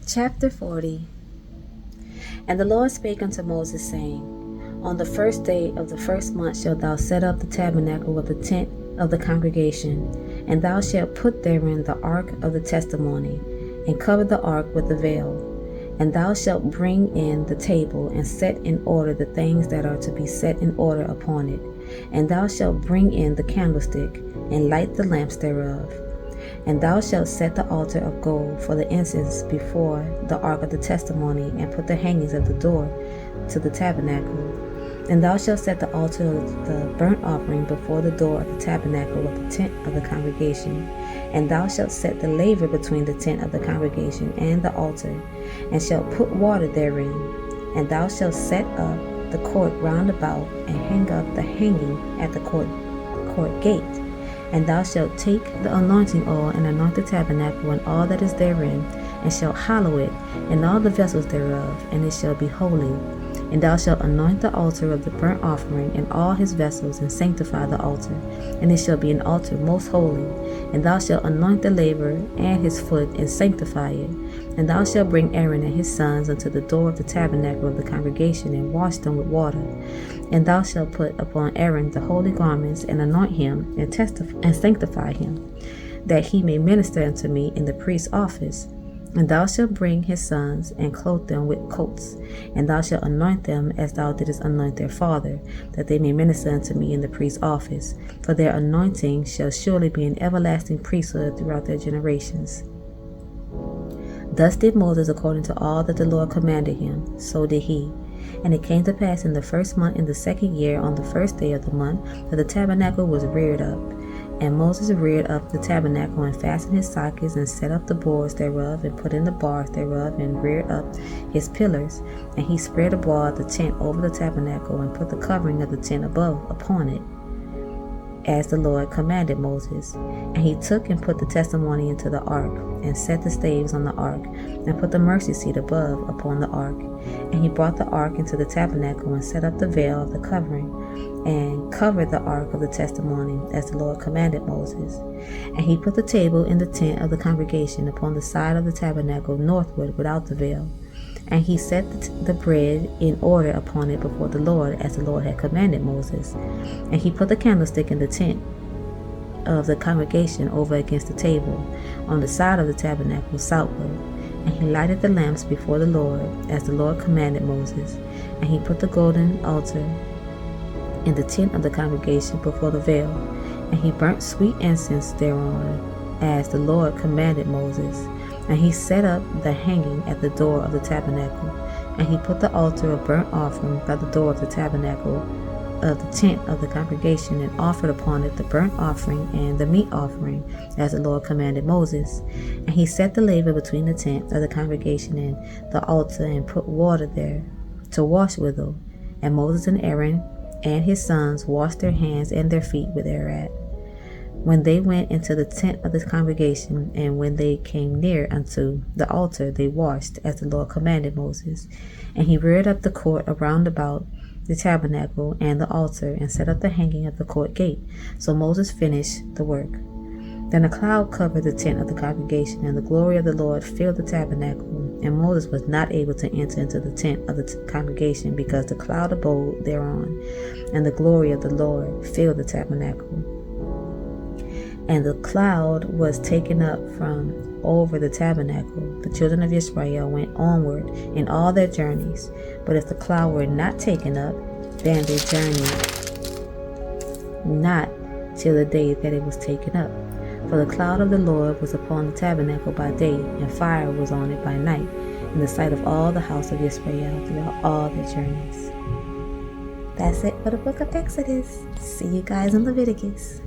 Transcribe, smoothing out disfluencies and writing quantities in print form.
Chapter 40. And the Lord spake unto Moses, saying, On the first day of the first month shalt thou set up the tabernacle of the tent of the congregation, and thou shalt put therein the ark of the testimony, and cover the ark with the veil. And thou shalt bring in the table, and set in order the things that are to be set in order upon it. And thou shalt bring in the candlestick, and light the lamps thereof. And thou shalt set the altar of gold for the incense before the ark of the testimony, and put the hangings of the door to the tabernacle. And thou shalt set the altar of the burnt offering before the door of the tabernacle of the tent of the congregation. And thou shalt set the laver between the tent of the congregation and the altar, and shalt put water therein. And thou shalt set up the court round about, and hang up the hanging at the court gate. And thou shalt take the anointing oil, and anoint the tabernacle and all that is therein, and shalt hallow it, and all the vessels thereof, and it shall be holy. And thou shalt anoint the altar of the burnt offering, and all his vessels, and sanctify the altar, and it shall be an altar most holy. And thou shalt anoint the laver and his foot, and sanctify it. And thou shalt bring Aaron and his sons unto the door of the tabernacle of the congregation, and wash them with water. And thou shalt put upon Aaron the holy garments, and anoint him, and sanctify him, that he may minister unto me in the priest's office. And thou shalt bring his sons, and clothe them with coats, and thou shalt anoint them as thou didst anoint their father, that they may minister unto me in the priest's office. For their anointing shall surely be an everlasting priesthood throughout their generations. Thus did Moses according to all that the Lord commanded him, so did he. And it came to pass in the first month, in the second year, on the first day of the month, that the tabernacle was reared up. And Moses reared up the tabernacle, and fastened his sockets, and set up the boards thereof, and put in the bars thereof, and reared up his pillars. And he spread abroad the tent over the tabernacle, and put the covering of the tent above upon it, as the Lord commanded Moses. And he took and put the testimony into the ark, and set the staves on the ark, and put the mercy seat above upon the ark. And he brought the ark into the tabernacle, and set up the veil of the covering, and covered the ark of the testimony, as the Lord commanded Moses. And he put the table in the tent of the congregation upon the side of the tabernacle northward without the veil. And he set the bread in order upon it before the Lord, as the Lord had commanded Moses. And he put the candlestick in the tent of the congregation over against the table, on the side of the tabernacle southward. And he lighted the lamps before the Lord, as the Lord commanded Moses. And he put the golden altar in the tent of the congregation before the veil. And he burnt sweet incense thereon, as the Lord commanded Moses. And he set up the hanging at the door of the tabernacle. And he put the altar of burnt offering by the door of the tabernacle of the tent of the congregation, and offered upon it the burnt offering and the meat offering, as the Lord commanded Moses. And he set the laver between the tent of the congregation and the altar, and put water there to wash withal. And Moses and Aaron and his sons washed their hands and their feet with thereat, when they went into the tent of the congregation. And when they came near unto the altar, they washed, as the Lord commanded Moses. And he reared up the court around about the tabernacle and the altar, and set up the hanging of the court gate. So Moses finished the work. Then a cloud covered the tent of the congregation, and the glory of the Lord filled the tabernacle. And Moses was not able to enter into the tent of the congregation, because the cloud abode thereon, and the glory of the Lord filled the tabernacle. And the cloud was taken up from over the tabernacle. The children of Israel went onward in all their journeys. But if the cloud were not taken up, then they journeyed not till the day that it was taken up. For the cloud of the Lord was upon the tabernacle by day, and fire was on it by night, in the sight of all the house of Israel throughout all their journeys. That's it for the book of Exodus. See you guys in Leviticus.